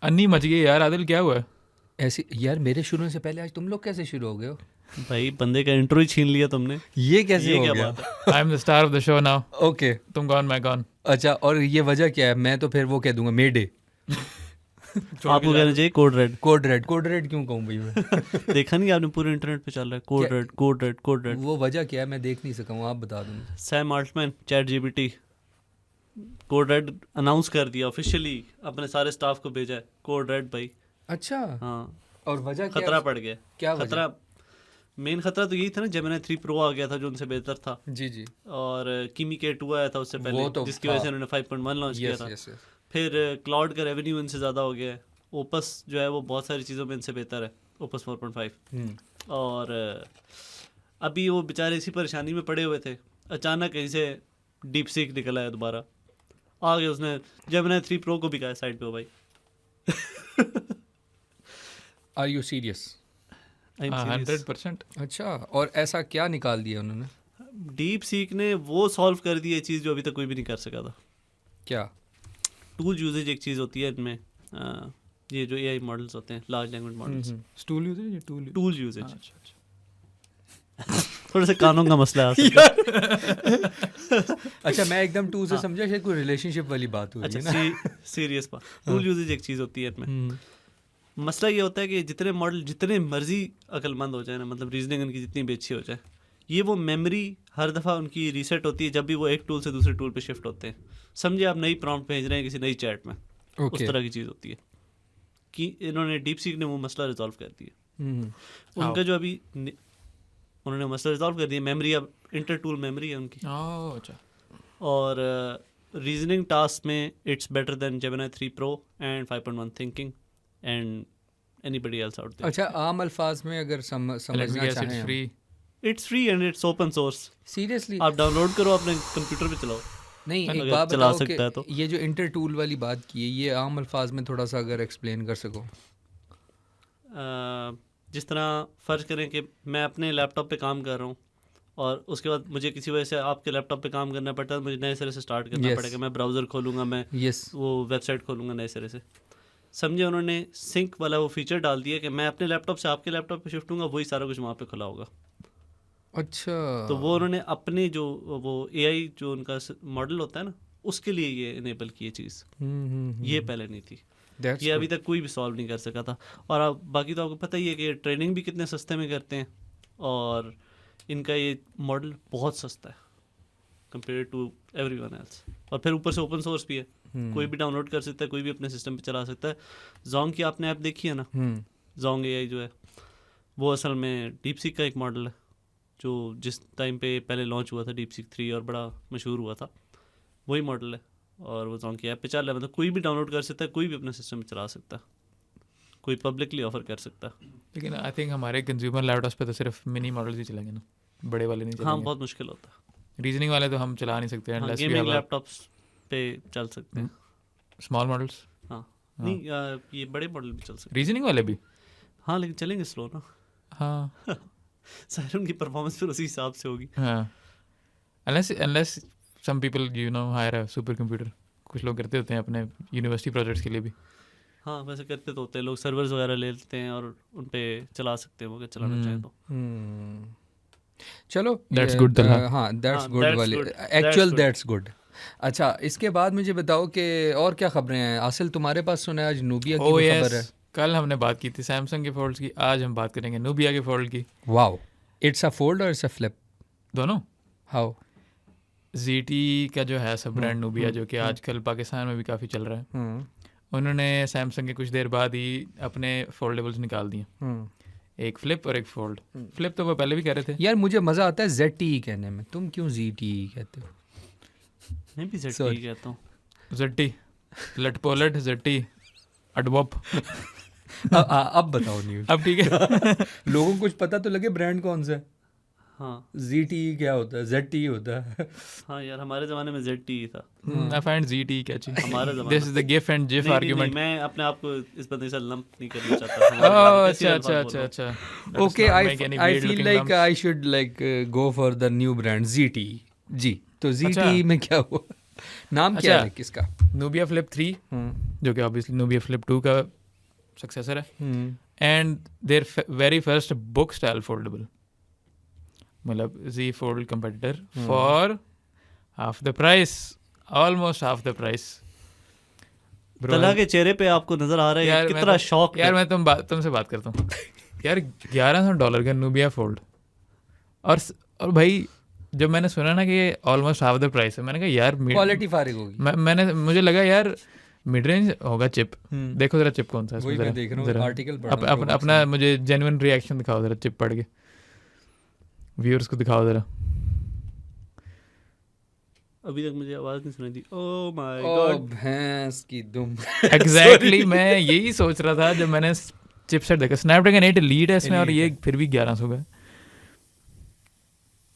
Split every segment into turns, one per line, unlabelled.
अन्नी मच गई यार। आदिल क्या हुआ है?
ऐसी यार मेरे शुरू से पहले आज तुम लोग कैसे शुरू हो गए हो?
भाई बंदे का इंट्रो ही छीन लिया तुमने।
ये कैसे
ये
हो
क्या
गया?
बात है?
I am the star of the show now.
Okay,
तुम कौन मैं कौन?
अच्छा, और ये वजह क्या है? मैं तो फिर वो कह दूंगा मे डे।
आपको कहना चाहिए code red.
Code red, code red क्यों कहूँ भाई मैं?
देखा नहीं आपने? पूरे इंटरनेट पे चल रहा है कोड
क्या-
red, code red, code red.
वो वजह क्या है मैं देख नहीं सका हूँ, आप बता दो मुझे।
Sam Altman, chat GPT, code red announce कर दिया ऑफिशियली, अपने सारे स्टाफ को भेजा है कोड रेड भाई।
अच्छा,
हाँ,
और वजह क्या
खतरा
है?
पड़ गया।
क्या वजह?
खतरा, मेन खतरा तो यही था ना, जेमिनी 3 प्रो आ गया था जो उनसे बेहतर था,
जी जी,
और किमी के 2 आया था उससे
वो
पहले,
तो
जिसकी वजह
था।
से उन्होंने 5.1 लॉन्च किया
यस
था।
Yes yes.
फिर क्लाउड का रेवेन्यू इनसे ज़्यादा हो गया है। ओपस जो है वो बहुत सारी चीज़ों में इनसे बेहतर है, ओपस 4.5। और अभी वो बेचारे इसी परेशानी में पड़े हुए थे, अचानक कहीं से डीप सीक निकल आया दोबारा, आ गया उसने जेमिनी 3 प्रो को भी कहा साइड पे हो भाई।
Are you serious?
I'm serious।
100%।
अच्छा, और ऐसा क्या निकाल दिया उन्होंने?
डीप सीक ने वो सॉल्व कर दी ये चीज़ जो अभी तक कोई भी नहीं कर सका था।
क्या?
टूल यूजेज एक चीज़ होती है इनमें, ये जो एआई मॉडल्स होते हैं, large language models,
stool use है, टूल
टूल यूजेज।
अच्छा अच्छा।
थोड़ा सा कानों का मसला है
अच्छा, मैं एकदम टू से
हाँ।
समझा शायद कोई रिलेशनशिप वाली बात हो रही है ना।
अच्छा, सीरियस बात, टूल यूजेज एक चीज़ होती है इनमें। मसला ये होता है कि जितने मॉडल जितने मर्जी अक्लमंद हो जाए ना, मतलब रीजनिंग उनकी जितनी भी अच्छी हो जाए, ये वो मेमोरी हर दफ़ा उनकी रीसेट होती है जब भी वो एक टूल से दूसरे टूल पे शिफ्ट होते हैं। समझिए आप नई प्रॉम्प्ट भेज रहे हैं किसी नई चैट में, उस तरह की चीज़ होती है कि इन्होंने डीप सीक ने वो मसला रिजॉल्व कर दिया। उनका जो अभी उन्होंने मसला रिजॉल्व कर दिया, मेमोरी अब इंटर टूल मेमोरी है उनकी।
अच्छा।
और रीजनिंग टास्क में it's better than Gemini 3 pro and 5.1 thinking and anybody else out there.
अच्छा, आम अल्फाज में अगर समझना चाहें हम।
Free.
It's free and it's open source.
Seriously?
आप डाउनलोड करो, अपने कंप्यूटर पे चलाओ।
नहीं, एक
अगर
बात
चला
बताओ
सकता है तो।
कि ये जो इंटर टूल वाली बात की है, ये आम अल्फाज में थोड़ा सा अगर एक्सप्लेन कर सको।
जिस तरह फ़र्ज करें कि मैं अपने लैपटॉप पे काम कर रहा हूँ और उसके बाद मुझे किसी वजह से आपके लैपटॉप पे काम करना पड़ता है, मुझे नए सिरे से स्टार्ट करना
Yes.
पड़ेगा। मैं ब्राउज़र खोलूँगा, मैं
यस।
वो वेबसाइट खोलूँगा नए सिरे से। समझे, उन्होंने सिंक वाला वो फीचर डाल दिया कि मैं अपने लैपटॉप से आपके लैपटॉप पे शिफ्ट हूँगा, वही सारा कुछ वहाँ पे खुला होगा।
अच्छा,
तो वो उन्होंने अपने जो वो एआई जो उनका मॉडल होता है ना, उसके लिए ये इनेबल की चीज़। ये पहले नहीं थी, ये अभी तक कोई भी सॉल्व नहीं कर सका था। और अब बाकी तो आपको पता ही है कि ट्रेनिंग भी कितने सस्ते में करते हैं, और इनका ये मॉडल बहुत सस्ता है कंपेयर टू एवरीवन एल्स। और फिर ऊपर से ओपन सोर्स भी है, कोई भी डाउनलोड कर सकता है, कोई भी अपने सिस्टम पे चला सकता है। जोंग की आपने ऐप देखी है ना? जोंग एआई जो है वो असल में डीप सीक का एक मॉडल है, जो जिस टाइम पे पहले लॉन्च हुआ था डीप सीक 3 और बड़ा मशहूर हुआ था, वही मॉडल है। और वो जोंग की ऐप पे चल रहा है, मतलब कोई भी डाउनलोड कर सकता है, कोई भी अपने सिस्टम में चला सकता है, कोई पब्लिकली ऑफर कर सकता है।
लेकिन आई थिंक हमारे कंज्यूमर लैपटॉप्स पे तो सिर्फ मिनी मॉडल्स ही चलेंगे ना, बड़े वाले नहीं चलेंगे।
हाँ, बहुत मुश्किल होता है।
रीजनिंग वाले तो हम चला नहीं सकते
हाँ,
unless we
gaming
have a
laptops पे चल सकते हैं।
Small models.
हाँ, नहीं, ये बड़े मॉडल भी चल सकते
रीजनिंग वाले भी।
हैं। हाँ, लेकिन चलेंगे स्लो ना।
हाँ
सारे उनकी परफॉर्मेंस फिर उसी हिसाब से होगी।
हाँ, unless some people hire a super computer. कुछ लोग करते होते हैं अपने यूनिवर्सिटी प्रोजेक्ट्स के लिए भी।
हाँ, वैसे करते तो होते हैं लोग, सर्वर्स वगैरह ले लेते हैं और उन पे चला सकते हैं वो, अगर चलाना चाहें तो।
चलो,
That's good तलहा।
हाँ, दैट्स
हाँ,
गुड
that's
वाली,
good,
actual
that's
that's good. अच्छा, इसके बाद मुझे बताओ कि और क्या खबरें हैं। आसिल, तुम्हारे पास सुना है आज नूबिया की
Oh
भी
yes,
खबर है।
कल हमने बात की थी सैमसंग के फोल्ड्स की, आज हम बात करेंगे नूबिया के फोल्ड की।
वाओ, इट्स अ फोल्ड और इट्स अ फ्लिप?
दोनों।
हाउ?
ZT का जो है सब ब्रांड नूबिया, जो कि आजकल पाकिस्तान में भी काफ़ी चल रहा है, उन्होंने सैमसंग के कुछ देर बाद ही अपने फोल्डेबल्स निकाल दिए, एक फ्लिप और एक फोल्ड। फ्लिप तो वो पहले भी कह रहे थे।
यार मुझे मज़ा आता है ZTE कहने में, तुम क्यों ZTE कहते हो?
मैं भी
Sorry.
ZTE कहता हूँ।
ZT, लटपोलट, ZT, अडवॉप।
अब बताओ न्यूज़।
अब ठीक है।
लोगों को कुछ पता तो लगे ब्रांड कौन सा है।
हाँ
ZTE क्या होता है, ZTE होता है।
हाँ यार, हमारे ज़माने में ZTE था।
I find ZT catchy.
हमारे ज़माने
This is the GIF and GIF
नहीं,
argument.
मैं अपने आप को इस बंदे से लंप नहीं करना चाहता। हमारे
Oh,
ज़माने कैसे
अच्छा
अल्फाज
अच्छा
बोल रहा
अच्छा
हूँ।
अच्छा। That does
Okay,
not make any
I
weird
feel
looking
like
lumps.
I should go for the new brand ZTE। जी, तो ZTE
अच्छा।
में क्या हुआ? नाम क्या है किसका?
Nubia Flip 3 जो कि ऑब्वियसली Nubia Flip 2 का सक्सेसर है, and there very first book style foldable, मतलब Z Fold competitor for half the price, almost half the price.
तला के चेहरे पे आपको नजर आ रहा है कितना शौक
यार मैं तुमसे बात करता हूँ यार, $1100 का Nubia Fold, और भाई जब मैंने सुना ना कि ये ऑलमोस्ट हाफ द प्राइस है, मैंने कहा यार
क्वालिटी फारिग होगी।
मुझे लगा यार मिड रेंज होगा चिप। देखो जरा चिप कौन सा है,
वही मैं देख रहा हूँ, आर्टिकल पढ़ रहा हूँ।
अपना मुझे जेन्युइन रिएक्शन दिखाओ जरा चिप पढ़ के, व्यूअर्स को दिखाओ जरा।
अभी तक मुझे आवाज नहीं सुनाई दी। ओह माय गॉड,
भैंस की दुम।
एग्जैक्टली मैं यही सोच रहा था जब मैंने चिपसेट देखा, स्नैपड्रैगन 8 एलीट है इसमें, और ये फिर भी 1100 का।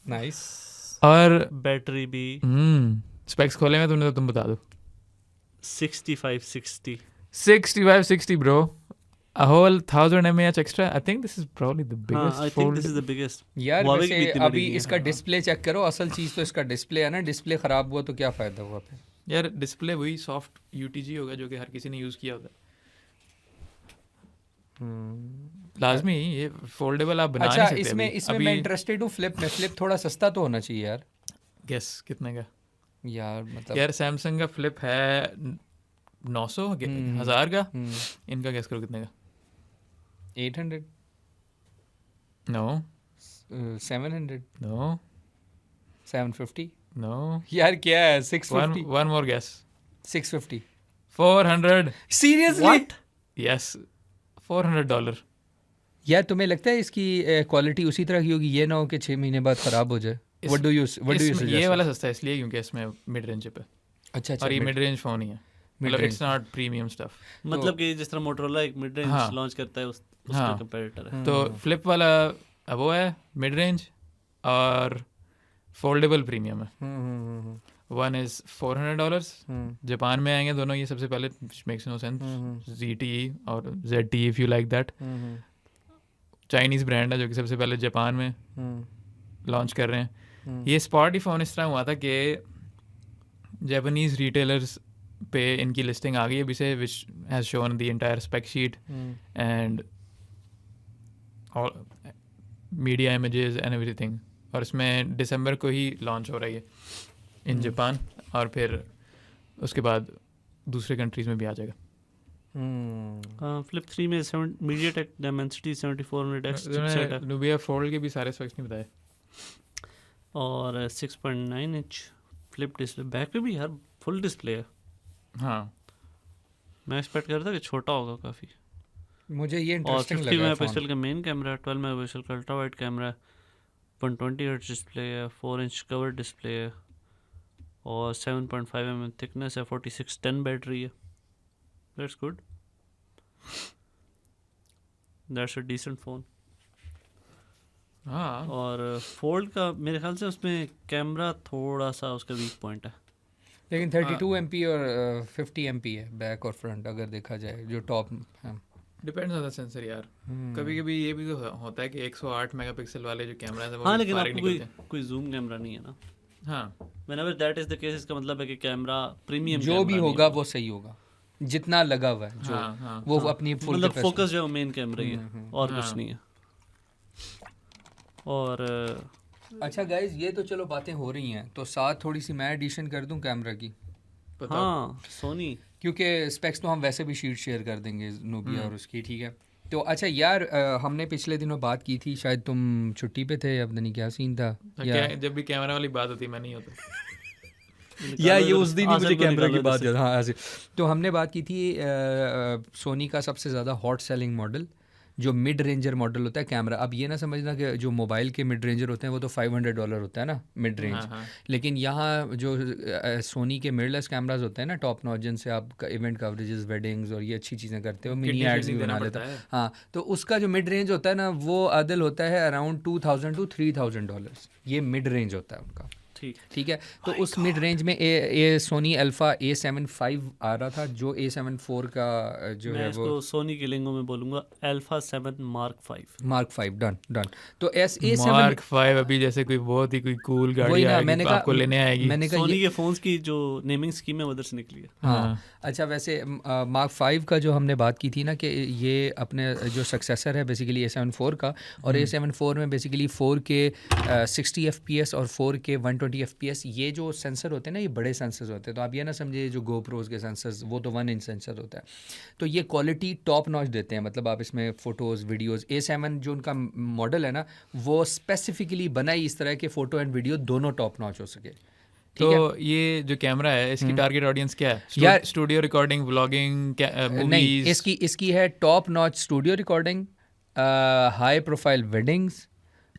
नाइस।
और
बैटरी भी
स्पेक्स खोले में तुमने, तो तुम बता दो।
6560
bro, a whole 1000 mAh extra. I think this is probably the biggest
I think this is the biggest.
यार वैसे अभी इसका डिस्प्ले चेक करो, असल चीज तो इसका डिस्प्ले है ना, डिस्प्ले खराब हुआ तो क्या फायदा हुआ फिर?
यार डिस्प्ले वही सॉफ्ट UTG होगा जो कि हर किसी ने यूज किया होता है। लाजमी ये फोल्डेबल आप बना नहीं सकते।
इसमें मैं इंटरेस्टेड हूँ फ्लिप में। फ्लिप थोड़ा सस्ता तो होना चाहिए यार।
गेस कितने का
यार? मतलब
यार सैमसंग का फ्लिप है 900 1000 का, इनका गेस करो कितने का?
800?
नो।
700?
नो।
750?
नो।
यार क्या है? 650?
One more guess.
650?
400?
Seriously?
What?
Yes, $400।
यार तुम्हें लगता है इसकी क्वालिटी उसी तरह की होगी, ये ना हो कि 6 महीने बाद खराब हो जाए? What do you suggest?
ये वाला सस्ता है इसलिए क्योंकि इसमें मिड रेंज चिप है।
अच्छा,
और ये मिड रेंज फोन ही है, मतलब इट्स नॉट प्रीमियम स्टफ।
मतलब कि जिस तरह मोटोरोला एक मिड रेंज लॉन्च करता है उसका कंपैरेटर है।
तो फ्लिप वाला अब वो है मिड रेंज और फोल्डेबल प्रीमियम है। वन इज $400, जापान में आएंगे दोनों ये सबसे पहले, मेक्स नो सेंस, ZTE और ZTE if you like that. Chinese brand है जो कि सबसे पहले जापान में लॉन्च कर रहे हैं। ये स्पॉटी फ़ोन इस तरह हुआ था कि जापानीज रिटेलर्स पे इनकी लिस्टिंग आ गई अभी से, which has shown the entire spec sheet and media images and everything, और इसमें दिसंबर को ही लॉन्च हो रही है इन जापान, और फिर उसके बाद दूसरे कंट्रीज में भी आ जाएगा।
फ्लिप 3 में मीडियाटेक डायमेंसिटी 7400X चिपसेट है।
Nubia Fold के भी सारे स्पेक्स नहीं बताए।
और 6.9 इंच फ्लिप डिस्प्ले, बैक पे भी यार फुल डिस्प्ले है।
हाँ, मैं
एक्सपेक्ट कर रहा था कि छोटा होगा काफ़ी।
मुझे ये इंटरेस्टिंग लगा।
50 मेगापिक्सल का मेन कैमरा, 12 मेगापिक्सल का ultra wide camera, 120 hertz display है, 4 इंच कवर डिस्प्ले है, और 7.5 mm थिकनेस है, 4610 बैटरी है। That's good, that's a decent phone.
हाँ,
और फोल्ड का मेरे ख्याल से उसमें कैमरा थोड़ा सा उसका वीक पॉइंट है,
लेकिन 32 MP और 50 MP है बैक और फ्रंट, अगर देखा जाए जो टॉप है।
डिपेंड्स ऑन द सेंसर यार। कभी कभी ये भी तो होता है कि 108 मेगापिक्सल वाले जो कैमरा है वो
हाँ, लेकिन आपको कोई जूम कैमरा नहीं है ना।
हाँ,
whenever that is the case, इसका मतलब है कि कैमरा प्रीमियम
जो भी होगा वो सही होगा, जितना लगा हुआ है जो वो अपनी फुल
मतलब फोकस जो मेन कैमरा ही है और कुछ नहीं है। और
अच्छा गाइज, ये तो चलो बातें हो रही हैं, तो साथ थोड़ी सी मैं एडिशन कर दूं कैमरा की।
हाँ, सोनी,
क्योंकि स्पेक्स तो हम वैसे भी शीट शेयर कर देंगे नूबिया और उसकी, ठीक है। तो अच्छा यार, हमने पिछले दिनों बात की थी, शायद तुम छुट्टी पे थे या पता नहीं क्या सीन था, या
जब भी कैमरा वाली बात होती मैं नहीं होता
या ये उस दिन ही मुझे कैमरा की बात याद। हाँ, ऐसे तो हमने बात की थी सोनी का सबसे ज़्यादा हॉट सेलिंग मॉडल जो मिड रेंजर मॉडल होता है कैमरा। अब ये ना समझना कि जो मोबाइल के मिड रेंजर होते हैं वो तो $500 होता है ना मिड रेंज। लेकिन यहाँ जो सोनी के मिररलेस कैमराज होते हैं ना टॉप नॉच, जिनसे आप इवेंट कवरेजेस, वेडिंग्स और ये अच्छी चीज़ें करते हो, मिनी एड्स भी बना लेता है। हाँ, तो उसका जो मिड रेंज होता है ना वो आदिल होता है अराउंड $2000 to $3000। ये मिड रेंज होता है उनका, ठीक है। तो उस मिड रेंज में ए सोनी अल्फा A7 V आ रहा था, जो A7 IV का जो है वो
सोनी के लिंगो में बोलूँगा अल्फा 7 Mark 5।
डन। तो A7
Mark 5 अभी जैसे कोई बहुत ही कोई कूल गाड़ी आएगी आपको लेने आएगी।
मैंने कहा
सोनी के फोन्स की जो नेमिंग स्कीम है उधर से निकली है।
हाँ अच्छा, वैसे Mark 5 का जो हमने बात की थी ना कि ये अपने जो सक्सेसर है बेसिकली A7 IV का, और A7 IV में बेसिकली 4K 60 FPS और 4K 120 FPS ये जो सेंसर होते हैं ना, ये बड़े सेंसर्स होते हैं। तो आप ये ना समझिए जो GoPros के सेंसर्स वो तो 1 इंच सेंसर होता है, तो ये क्वालिटी टॉप नॉच देते हैं। मतलब आप इसमें फ़ोटोज़ वीडियोज़, A7 जो उनका मॉडल है ना वो स्पेसिफिकली बनाई इस तरह के फ़ोटो एंड वीडियो दोनों टॉप नॉच हो सके।
तो ये जो कैमरा है इसकी टारगेट ऑडियंस क्या है?
यार
स्टूडियो रिकॉर्डिंग, व्लॉगिंग,
नहीं, इसकी है top notch studio recording, high profile weddings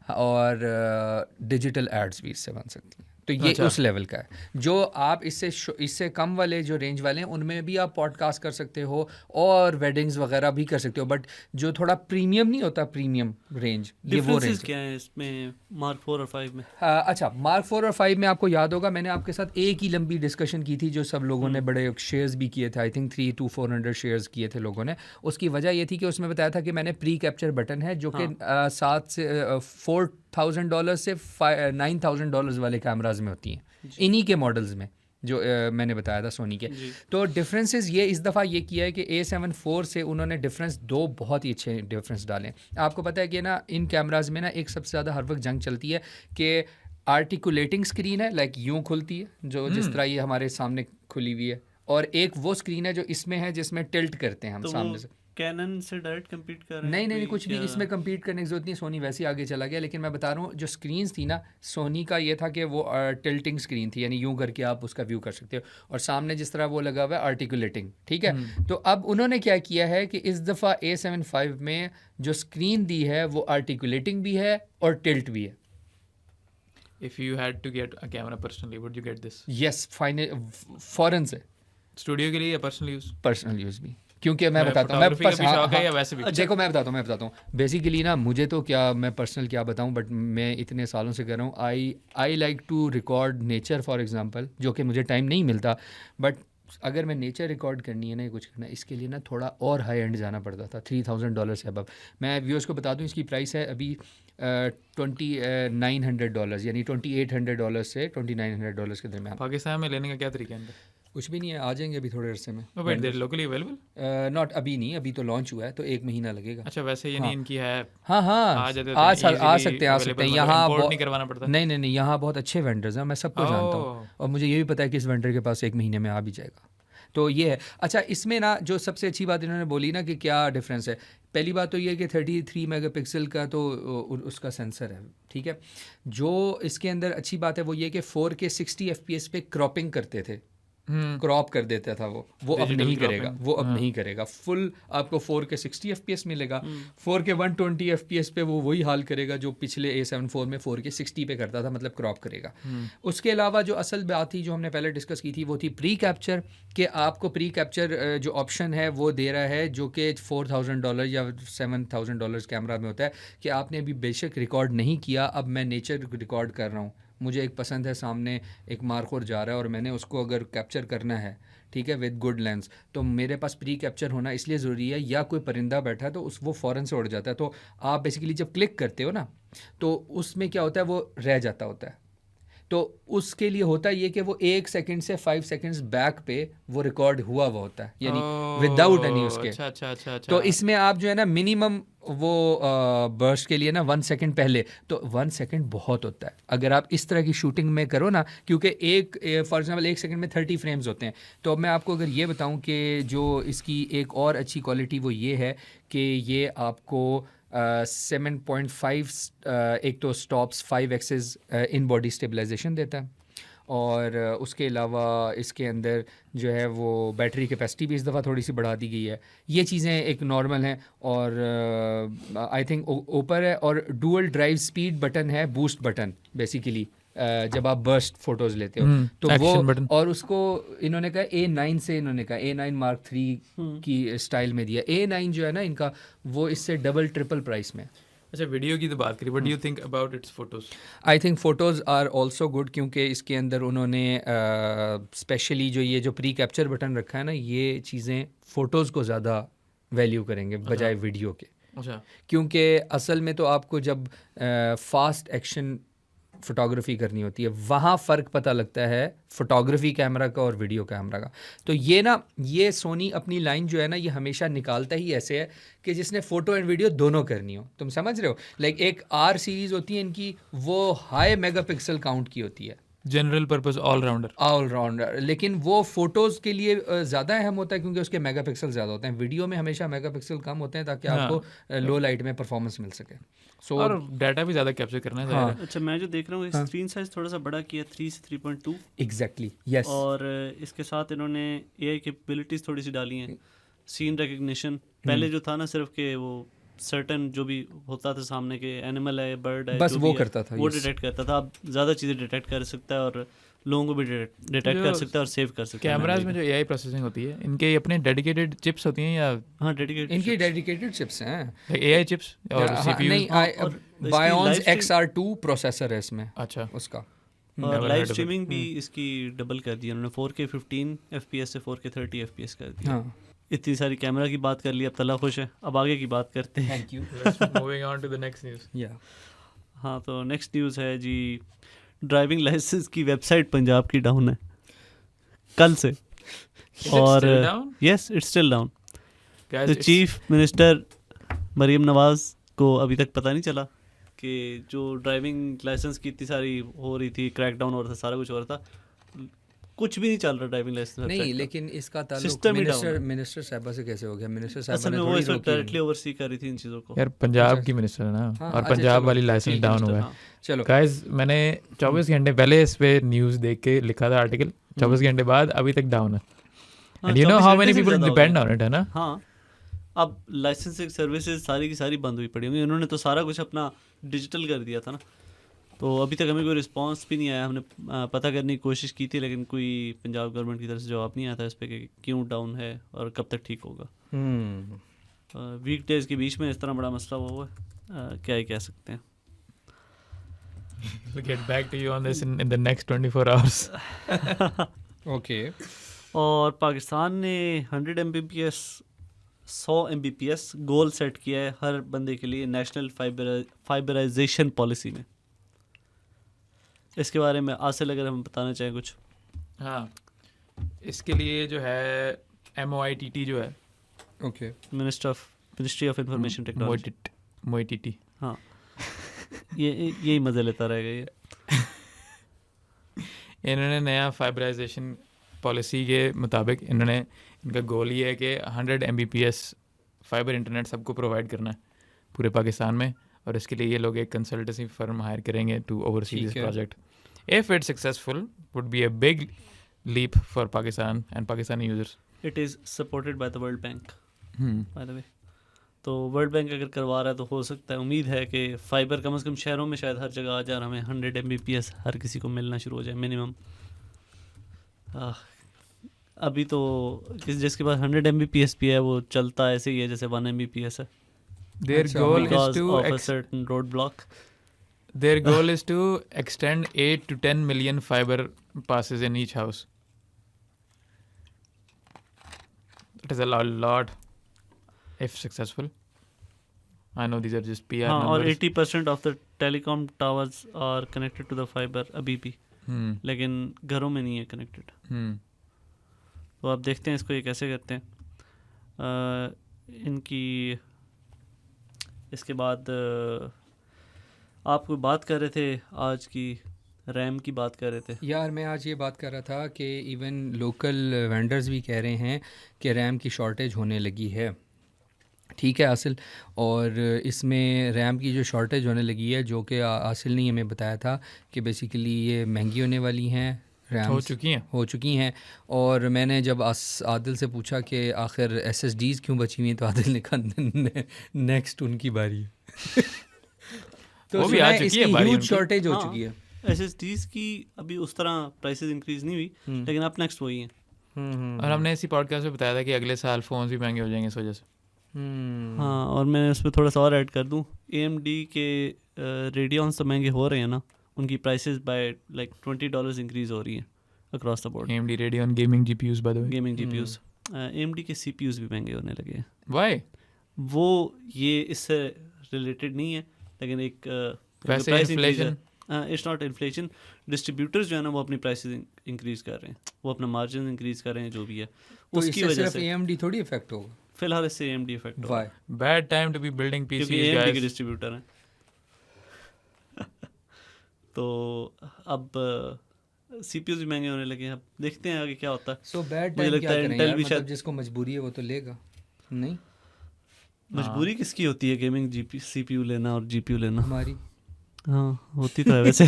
और डिजिटल एड्स भी इससे बन सकती हैं। तो ये उस लेवल का है। जो आप इससे कम वाले जो रेंज वाले हैं उनमें भी आप पॉडकास्ट कर सकते हो और वेडिंग्स वगैरह भी कर सकते हो, बट जो थोड़ा प्रीमियम नहीं होता, प्रीमियम रेंज, ये वो रेंज
क्या है इसमें Mark 4 और 5 में?
अच्छा, Mark 4 और 5 में आपको याद होगा मैंने आपके साथ एक ही लंबी डिस्कशन की थी जो सब लोगों ने बड़े शेयर्स भी किए थे। आई थिंक 300 to 400 शेयर्स किए थे लोगों ने। उसकी वजह ये थी कि उसमें बताया था कि मैंने प्री कैप्चर बटन है जो कि $4,000 से $9,000 वाले कैमराज में होती हैं, इन्हीं के मॉडल्स में जो मैंने बताया था सोनी के। तो डिफरेंसेस ये इस दफ़ा ये किया है कि A7 IV से उन्होंने डिफरेंस दो बहुत ही अच्छे डिफरेंस डाले। आपको पता है कि ना इन कैमराज में ना एक सबसे ज़्यादा हर वक्त जंग चलती है कि आर्टिकुलेटिंग स्क्रीन है, लाइक यूँ खुलती है जो जिस तरह ये हमारे सामने खुली हुई है, और एक वो स्क्रीन है जो इसमें है जिसमें टिल्ट करते हैं हम सामने से।
कैनन से डायरेक्ट कम्पीट कर रहे
हैं? नहीं, कुछ नहीं, इसमें कम्पीट करने की जरूरत नहीं, सोनी वैसे ही आगे चला गया। लेकिन मैं बता रहा हूँ जो स्क्रीन्स थी ना सोनी का ये था कि वो टिल्टिंग स्क्रीन थी, यानी यूं करके आप उसका व्यू कर सकते हो, और सामने जिस तरह वो लगा हुआ है आर्टिकुलेटिंग, ठीक है। तो अब उन्होंने क्या किया है कि इस दफ़ा A7 V में जो स्क्रीन दी है वो आर्टिकुलेटिंग भी है और टिल्ट भी है।
If you had to get a camera personally, would you get this?
Yes, फॉरन से।
स्टूडियो के लिए या पर्सनल यूज?
पर्सनल यूज भी, क्योंकि मैं बताता हूँ, देखो मैं बताता हूँ बेसिकली ना, मुझे तो क्या, मैं पर्सनल क्या बताऊँ, बट मैं इतने सालों से कर रहा हूँ। I like to record nature for example, जो कि मुझे टाइम नहीं मिलता, बट अगर मैं नेचर रिकॉर्ड करनी है ना, कुछ करना है, इसके लिए ना थोड़ा और हाई एंड जाना पड़ता था, $3,000 से अबव। मैं व्यूअर्स को बता दूँ इसकी प्राइस है अभी $2,900, यानी $2,800 से $2,900 के दरमियान।
पाकिस्तान में लेने का क्या तरीका है?
कुछ भी नहीं है, आ जाएंगे अभी थोड़े अरसे में।
But they're locally available?
Not अभी नहीं, अभी तो लॉन्च हुआ है तो 1 महीना लगेगा।
अच्छा, वैसे ये नहीं इनकी है?
हाँ आ सकते हैं यहाँ।
नहीं करवाना पड़ता?
नहीं, यहाँ बहुत अच्छे वेंडर्स हैं, मैं सबको जानता हूँ, और मुझे ये भी पता है कि इस वेंडर के पास 1 महीने में आ भी जाएगा। तो ये है। अच्छा, इसमें ना जो सबसे अच्छी बात इन्होंने बोली ना कि क्या डिफरेंस है, पहली बात तो ये है कि 33 मेगापिक्सल का तो उसका सेंसर है, ठीक है। जो इसके अंदर अच्छी बात है वो ये कि 4K 60 FPS पे क्रॉपिंग करते थे, क्रॉप कर देता था वो अब नहीं करेगा, नहीं करेगा। फुल आपको 4K 60 FPS मिलेगा, 4K 120 FPS पे वो वही हाल करेगा जो पिछले A7 IV में 4K 60 पे करता था, मतलब क्रॉप करेगा। उसके अलावा जो असल बात थी जो हमने पहले डिस्कस की थी वो थी प्री कैप्चर, कि आपको प्री कैप्चर जो ऑप्शन है वो दे रहा है जो कि $4,000 या $7,000 कैमरा में होता है, कि आपने अभी बेशक रिकॉर्ड नहीं किया, अब मैं नेचर रिकॉर्ड कर रहा हूँ, मुझे एक पसंद है, सामने एक मार्कोर जा रहा है और मैंने उसको अगर कैप्चर करना है, ठीक है, विद गुड लेंस, तो मेरे पास प्री कैप्चर होना इसलिए ज़रूरी है, या कोई परिंदा बैठा है तो वो फ़ौरन से उड़ जाता है। तो आप बेसिकली जब क्लिक करते हो ना तो उसमें क्या होता है, वो रह जाता होता है। तो उसके लिए होता है ये कि वो 1 सेकंड से 5 सेकंड्स बैक पे वो रिकॉर्ड हुआ होता है, यानी विदाउट एनी उसके।
अच्छा।
तो इसमें आप जो है ना मिनिमम वो बर्स्ट के लिए ना 1 सेकंड पहले, तो 1 सेकंड बहुत होता है अगर आप इस तरह की शूटिंग में करो ना, क्योंकि फॉर एग्जांपल 1 सेकंड में 30 फ्रेम्स होते हैं। तो अब मैं आपको अगर ये बताऊं कि जो इसकी एक और अच्छी क्वालिटी वो ये है कि ये आपको 7.5 एक तो stops 5 axis in body stabilization देता है, और उसके अलावा इसके अंदर जो है वो बैटरी कैपेसिटी भी इस दफ़ा थोड़ी सी बढ़ा दी गई है। ये चीज़ें एक नॉर्मल हैं, और आई थिंक ऊपर है, और डुअल ड्राइव स्पीड बटन है, बूस्ट बटन बेसिकली जब आप बर्स्ट फोटोज़ लेते हो तो वो, और उसको इन्होंने कहा A9 से, इन्होंने कहा A9 Mark III की स्टाइल में दिया। A9 जो है ना इनका, वो इससे डबल ट्रिपल प्राइस में।
अच्छा वीडियो की तो बात करी, what do you think about its photos?
I think photos are also good, क्योंकि इसके अंदर उन्होंने स्पेशली जो ये जो प्री कैप्चर बटन रखा है ना, ये चीज़ें फ़ोटोज़ को ज़्यादा वैल्यू करेंगे बजाय वीडियो के।
अच्छा,
क्योंकि असल में तो आपको जब फास्ट एक्शन फ़ोटोग्राफी करनी होती है, वहाँ फ़र्क पता लगता है फ़ोटोग्राफी कैमरा का और वीडियो कैमरा का। तो ये सोनी अपनी लाइन जो है ना, ये हमेशा निकालता ही ऐसे है कि जिसने फ़ोटो एंड वीडियो दोनों करनी हो। तुम समझ रहे हो? लाइक एक आर सीरीज़ होती है इनकी, वो हाई मेगापिक्सल काउंट की होती है,
जनरल पर्पस
ऑलराउंडर, लेकिन वो फ़ोटोज़ के लिए ज़्यादा अहम होता है क्योंकि उसके मेगापिक्सल ज़्यादा होते हैं। वीडियो में हमेशा मेगापिक्सल कम होते हैं ताकि आपको लो लाइट में परफॉर्मेंस मिल सके।
और डाटा भी ज़्यादा कैप्चर करना है।
हाँ,
अच्छा, मैं जो देख रहा हूँ स्क्रीन साइज थोड़ा सा बड़ा किया, 3 से 3.2।
Exactly, yes.
और इसके साथ इन्होंने एआई कैपेबिलिटीज़ थोड़ी सी डाली हैं। सीन रिकग्निशन पहले जो था ना, सिर्फ के वो सर्टन जो भी होता था सामने के, एनिमल है, बर्ड है,
बस वो करता था,
वो डिटेक्ट करता था। अब ज़्यादा चीज़ें डिटेक्ट कर सकता है और लोगों को भी डिटेक्ट कर सकता है और सेव कर सकता है।
कैमराज में जो एआई प्रोसेसिंग होती है, इनके अपने डेडिकेटेड चिप्स होती हैं या?
हाँ, डेडिकेटेड,
इनकी डेडिकेटेड चिप्स हैं,
एआई चिप्स और सीपीयू?
नहीं, बायोन्स XR2 प्रोसेसर है इसमें।
अच्छा,
उसका
और लाइव स्ट्रीमिंग भी इसकी डबल कर दी उन्होंने, 4K 15 FPS से 4K 30 FPS कर दिया।
हाँ,
इतनी सारी कैमरा की बात कर ली, अब तला खुश है। अब आगे की बात करते हैं।
Thank you.
Moving on to the next news.
या
हाँ, तो नेक्स्ट न्यूज़ है जी, ड्राइविंग लाइसेंस की वेबसाइट पंजाब की डाउन है कल से। और यस, इट्स स्टिल डाउन। तो चीफ मिनिस्टर मरीम नवाज को अभी तक पता नहीं चला कि जो ड्राइविंग लाइसेंस की इतनी सारी हो रही थी, क्रैकडाउन हो रहा था, सारा कुछ हो रहा था, कुछ भी नहीं चल रहा ड्राइविंग लाइसेंस
नहीं, लेकिन इसका ताल्लुक मिनिस्टर साहबा से कैसे हो गया? मिनिस्टर साहबा ने
वो इस वक्त डायरेक्टली ओवरसी कर रही थी इन चीज़ों को।
यार पंजाब की मिनिस्टर है ना,
हाँ,
और पंजाब वाली लाइसेंस डाउन हुआ है।
चलो
गाइस, मैंने 24 घंटे पहले इस पे न्यूज़ देख के लिखा था आर्टिकल, 24 घंटे बाद अभी तक डाउन है। And you know how many people depend on it, है ना?
हाँ, अब लाइसेंसिंग सर्विसेज सारी की सारी बंद हुई पड़ी होंगी। उन्होंने तो सारा कुछ अपना डिजिटल कर दिया था ना, तो अभी तक हमें कोई रिस्पांस भी नहीं आया। हमने पता करने की कोशिश की थी, लेकिन कोई पंजाब गवर्नमेंट की तरफ से जवाब नहीं आया था इस पर कि क्यों डाउन है और कब तक ठीक होगा। वीक डेज के बीच में इस तरह बड़ा मसला हुआ है, क्या ही कह सकते हैं।
We'll get back to you on this in the next 24 hours.
Okay.
और पाकिस्तान ने 100 Mbps 100 Mbps गोल सेट किया है हर बंदे के लिए नेशनल फाइबराइजेशन पॉलिसी में। इसके बारे में आसिल अगर हम बताना चाहें कुछ।
हाँ, इसके लिए जो है MOITT जो है,
okay, ministry of information technology,
MOITT,
हाँ, यही मज़े लेता रहेगा ये।
इन्होंने नया फाइबराइजेशन पॉलिसी के मुताबिक इनका गोल ये है कि 100 Mbps फाइबर इंटरनेट सबको प्रोवाइड करना है पूरे पाकिस्तान में, और इसके लिए ये लोग एक कंसल्टेंसी फर्म हायर करेंगे to oversee this project. If it's successful, would be a big leap for Pakistan and Pakistani users.
It is supported by the World Bank, by the way. तो वर्ल्ड बैंक अगर करवा रहा है तो हो सकता है, उम्मीद है कि फ़ाइबर कम से कम शहरों में शायद हर जगह आ जाए और हमें 100 Mbps हर किसी को मिलना शुरू हो जाए मिनिमम. अभी तो जिसके पास 100 Mbps भी है वो चलता ऐसे ही है जैसे 1 Mbps है.
Their goal is to
of a certain roadblock.
Their goal is to extend 8 to 10 million fiber passes in each house. It is a lot if successful. I know these are just PR numbers.
और 80% of the telecom towers are connected to the fiber अभी भी, लेकिन घरों में नहीं है connected. तो आप देखते हैं इसको ये कैसे करते हैं. इनकी इसके बाद आप कोई बात कर रहे थे आज की रैम की बात कर रहे थे.
यार मैं आज ये बात कर रहा था कि इवन लोकल वेंडर्स भी कह रहे हैं कि रैम की शॉर्टेज होने लगी है. ठीक है आसिल, और इसमें रैम की जो शॉर्टेज होने लगी है, जो कि आसिल ने हमें बताया था कि बेसिकली ये महंगी होने वाली हैं, रैम हो चुकी हैं. और मैंने जब आदिल से पूछा कि आखिर SSDs क्यों बची हुई हैं, तो आदिल ने कहा नेक्स्ट उनकी बारी है. तो
वो भी आ चुकी है,
ह्यूज शॉर्टेज हो चुकी है.
SSDs की अभी उस तरह प्राइसेस इंक्रीज नहीं हुई, लेकिन अब नेक्स्ट वही है.
और हमने इसी पॉडकास्ट में बताया था कि अगले साल फ़ोन्स भी महंगे हो जाएंगे इस वजह से.
हाँ, और मैं उस पर थोड़ा सा और ऐड कर दूँ, AMD के रेडियंस तो महंगे हो रहे हैं ना, उनकी प्राइसेस बाय लाइक $20 इंक्रीज हो रही है across the board.
AMD Radeon gaming GPUs by the way.
Gaming GPUs। AMD के CPUs भी महंगे होने लगे हैं।
व्हाई?
वो ये इससे रिलेटेड नहीं है, लेकिन एक
वैसे inflation,
it's not inflation, distributors जो है ना वो अपनी प्राइसेस इंक्रीज कर रहे हैं, वो अपना मार्जिन इंक्रीज कर रहे हैं, जो भी है
तो
उसकी वजह से
AMD थोड़ी इफेक्ट होगा
फिलहाल इससे AMD इफेक्ट होगा,
bad time to be building
क्योंकि
PCs
AMD के
guys।
डिस्ट्रीब्यूटर हैं। तो अब CPUs भी महंगे होने लगे हैं, अब देखते हैं आगे क्या होता है।
सो बैड
मुझे
टाइम
लगता
क्या
है
करें
Intel
यार,
भी
मतलब
शायद,
जिसको मजबूरी है वो तो लेगा नहीं।
मजबूरी किसकी होती है गेमिंग CPU लेना और GPU लेना?
हमारी।
हाँ, होती तो है वैसे।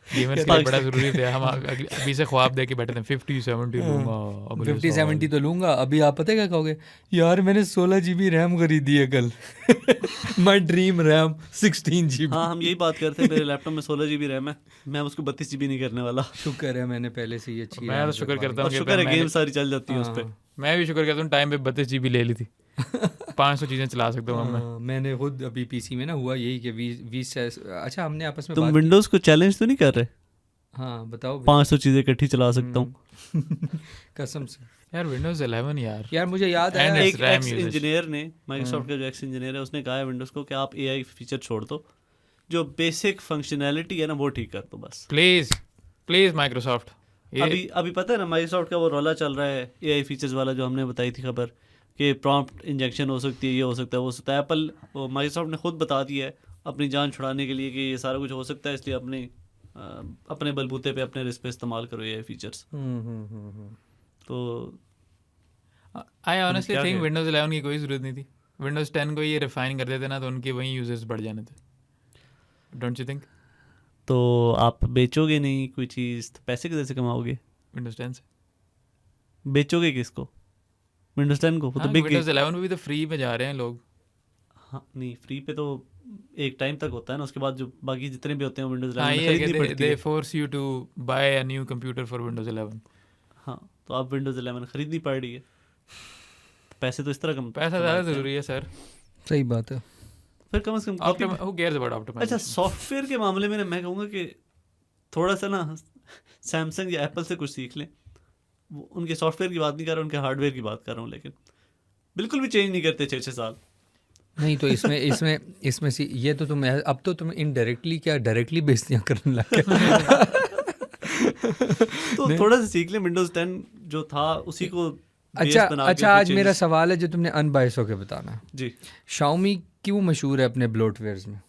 गेमर्स के लिए बड़ा जरूरी है। हम अभी से ख्वाब देके बैठे थे 50-70 लूंगा,
50-70 तो लूंगा। अभी आप पता है क्या कहोगे, यार मैंने 16 GB रैम खरीदी है कल। My dream RAM 16 GB।
हाँ, हम यही बात करते हैं, मेरे लैपटॉप में 16 GB रैम है, मैं उसको 32 GB नहीं करने वाला।
शुक्र है मैंने पहले से ये अच्छी।
मैं तो शुक्र करता हूँ,
शुक्र है गेम सारी चल जाती है उस पर।
मैं भी शुक्र करता हूँ टाइम पे 32 GB ले ली थी। 500 चीजें चला सकता हूँ मैं।
मैंने खुद अभी PC में ना हुआ यही कि 20 अच्छा हमने आपस में
तुम विंडोज को चैलेंज तो नहीं कर रहे?
हाँ बताओ।
500 चीजें इकट्ठी चला सकता हूँ
कसम से
यार Windows 11 यार
मुझे याद है
एक एक्स इंजीनियर ने, माइक्रोसॉफ्ट का जो एक्स इंजीनियर है, उसने कहा है विंडोज को कि आप AI फीचर छोड़ दो, जो बेसिक फंक्शनैलिटी है ना वो ठीक कर दो बस,
प्लीज माइक्रोसॉफ्ट।
अभी पता है ना माइक्रोसॉफ्ट का वो रोला चल रहा है AI फीचर्स वाला, जो हमने बताई थी खबर कि प्रॉम्प्ट इंजेक्शन हो सकती है, ये हो सकता है, वो सकता है। एप्पल माइक्रोसॉफ्ट ने खुद बता दिया है अपनी जान छुड़ाने के लिए कि ये सारा कुछ हो सकता है, इसलिए अपने बलबूते पे, अपने रिस्क पे इस्तेमाल करो ये फीचर्स। तो
आई ऑनेस्टली थिंक Windows 11 की कोई ज़रूरत नहीं थी। Windows 10 को ये रिफाइन कर देते ना तो उनके वही यूजर्स बढ़ जाने थे, डोंट यू थिंक?
तो आप बेचोगे नहीं कोई चीज़ तो पैसे किधर से कमाओगे?
Windows 10 से
बेचोगे किसको? Windows 10 को? वो तो बिक गई।
Windows 11 भी तो फ्री पे जा रहे हैं लोग।
हाँ नहीं, फ्री पे तो एक टाइम तक होता है ना, उसके बाद जो बाकी जितने भी होते हैं Windows 11
हाँ,
में
ये
खरीदनी पड़ती है।
they force you to buy a new computer for Windows 11।
हाँ, तो आप Windows 11 खरीदनी पड़ रही है, पैसे तो इस तरह कम,
पैसा ज़्यादा ज़रूरी है सर।
सही बात है।
फिर कम से कम
who cares about optimization?
अच्छा, सॉफ्टवेयर के मामले में मैं कहूँगा कि थोड़ा सा ना सैमसंग या एप्पल से कुछ सीख लें। उनके सॉफ्टवेयर की बात नहीं कर रहा हूँ, उनके हार्डवेयर की बात कर रहा हूँ, लेकिन बिल्कुल भी चेंज नहीं करते 6-6 साल।
नहीं तो इसमें से ये तो तुम अब तो तुम इनडायरेक्टली क्या डायरेक्टली बेइज्जतियां करने लगे।
तो थोड़ा सा सीख लें, विंडोज 10 जो था उसी को
अच्छा आज मेरा सवाल है जो तुमने अनबायस होकर बताना
जी।
Xiaomi क्यों मशहूर है अपने ब्लोटवेयर्स में?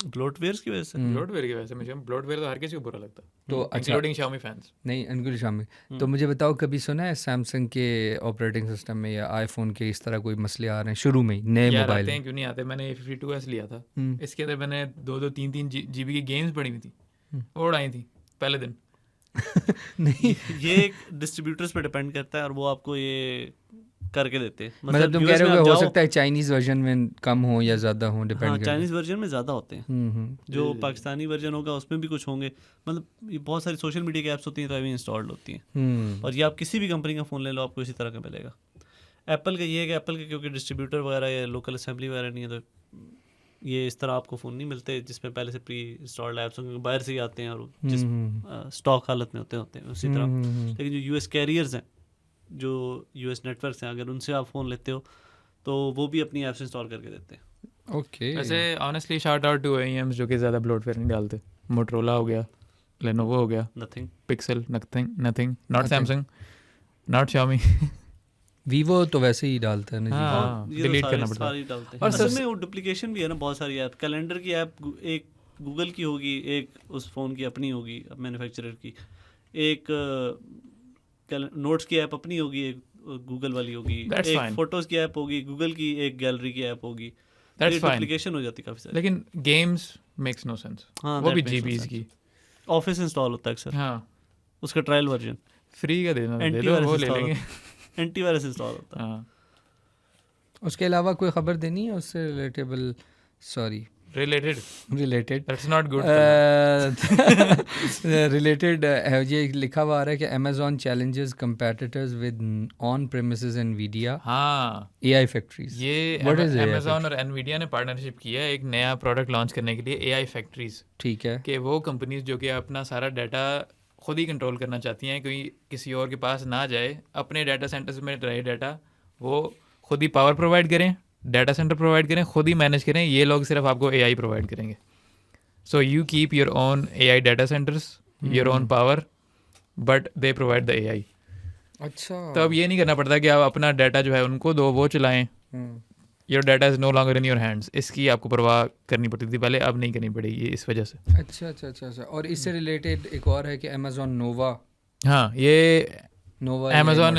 ब्लोटवेयर्स की वजह से?
ब्लोटवेयर की वजह से मुझे ब्लोटवेयर तो हर किसी को बुरा लगता है,
तो
इंक्लूडिंग Xiaomi फैंस।
नहीं इंक्लूडिंग Xiaomi। तो मुझे बताओ, कभी सुना है सैमसंग के ऑपरेटिंग सिस्टम में या आईफोन के इस तरह कोई मसले आ रहे हैं शुरू में ही नए मोबाइल में?
क्यों नहीं आते? मैंने 52s लिया था, इसके अंदर मैंने 2-3 GB की गेम्स पड़ी हुई थी, वो उड़ाई थी पहले दिन।
नहीं
ये एक डिस्ट्रीब्यूटर्स पे डिपेंड करता है और वो आपको ये करके देते हैं।
मतलब तुम कह रहे हो हो सकता है चाइनीज वर्जन में कम हो या ज़्यादा हो, डिपेंड करता है।
चाइनीज वर्जन में ज़्यादा होते हैं, जो पाकिस्तानी वर्जन होगा उसमें भी कुछ होंगे। मतलब ये बहुत सारी सोशल मीडिया की ऐप्स होती हैं तो अभी इंस्टॉल्ड होती हैं, और ये आप किसी भी कंपनी का फ़ोन ले लो आपको इसी तरह का मिलेगा। एप्पल का ये है कि एप्पल के क्योंकि डिस्ट्रीब्यूटर वगैरह या लोकल असेंबली वगैरह नहीं है, तो ये इस तरह आपको फ़ोन नहीं मिलते जिसमें पहले से प्री इंस्टॉल्ड ऐप्स होंगे, बाहर से ही आते हैं और जिस स्टॉक हालत में होते हैं उसी तरह। लेकिन जो यूएस कैरियर्स हैं, जो यूएस नेटवर्क्स हैं, अगर उनसे आप फ़ोन लेते हो तो वो भी अपनी ऐप्स इंस्टॉल करके देते हैं।
ओके।
वैसे honestly shout out to OEMs जो कि ज़्यादा ब्लोटवेयर नहीं डालते। मोटरोला हो गया, लेनोवो हो गया,
nothing,
pixel, nothing, not Samsung, not Xiaomi।
Vivo तो वैसे ही डालता है ना जी।
हाँ, डिलीट करना पड़ता है।
डालते हैं। और असल में वो डुप्लीकेशन भी है ना, बहुत सारी ऐप। कैलेंडर की ऐप एक गूगल की होगी, एक उस फ़ोन की अपनी होगी मैन्युफैक्चरर की, एक नोट्स की ऐप अपनी होगी, एक गूगल वाली होगी, एक फोटोज़ की ऐप होगी गूगल की, एक गैलरी की ऐप होगी। डुप्लीकेशन हो जाती काफ़ी सारी।
लेकिन गेम्स मेक्स नो सेंस। हाँ, वो भी GBs की।
ऑफिस इंस्टॉल होता है अक्सर।
हाँ,
उसका ट्रायल वर्जन
फ्री का देना, दे दो, वो ले लेंगे।
एंटीवायरस इंस्टॉल होता है।
उसके अलावा कोई खबर देनी है उससे relatable? Sorry related
that's not good.
Related ये लिखा हुआ आ रहा है कि Amazon challenges competitors with on-premises NVIDIA AI factories.
ये Amazon और NVIDIA ने पार्टनरशिप किया है एक नया प्रोडक्ट लॉन्च करने के लिए, AI फैक्ट्रीज।
ठीक है
कि वो कंपनीज जो कि अपना सारा डाटा खुद ही कंट्रोल करना चाहती हैं, कोई किसी और के पास ना जाए, अपने डाटा सेंटर्स में रहे डाटा वो खुद ही पावर प्रोवाइड करें, डाटा सेंटर प्रोवाइड करें, खुद ही मैनेज करें, ये लोग सिर्फ आपको AI प्रोवाइड करेंगे। So you keep your own AI data centres, your own power, but they provide the AI।
अच्छा,
तो अब ये नहीं करना पड़ता कि आप अपना डाटा जो है उनको दो, वो चलाएं। Your data is no longer in your hands. इसकी आपको परवाह करनी पड़ती थी पहले, अब नहीं करनी पड़ेगी इस वजह से।
अच्छा। और इससे रिलेटेड एक और है कि Amazon Nova।
हाँ, ये
Nova
Amazon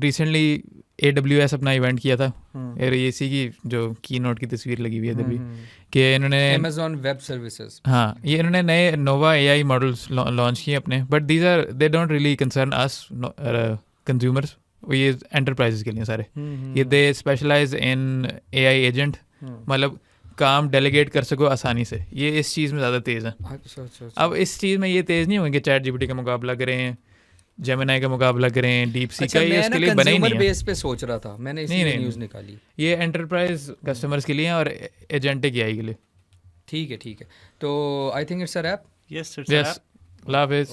रिसेंटली AWS अपना इवेंट किया था, और इसी की जो की नोट की तस्वीर लगी हुई है तभी कि इन्होंने
Amazon Web Services।
हाँ, ये इन्होंने नए नोवा AI मॉडल्स लॉन्च किए अपने, but they don't really concern us consumers. ये एंटरप्राइजेस के लिए सारे, ये दे स्पेशलाइज इन AI एजेंट, मतलब काम डेलीगेट कर सको आसानी से, ये इस चीज़ में ज़्यादा तेज़ है।
अच्छा।
अब इस चीज़ में ये तेज़ नहीं होंगे ChatGPT का मुकाबला करें, जेमिनाई का मुकाबला करें, डीप सी का, ये उसके लिए बना ही नहीं है।
बेस पे सोच रहा था मैंने, इसलिए न्यूज़ निकाली।
ये एंटरप्राइज कस्टमर्स के लिए है और एजेंटिक AI के लिए।
ठीक है तो I think it's a wrap.
Yes,
अल्लाह हाफिज़।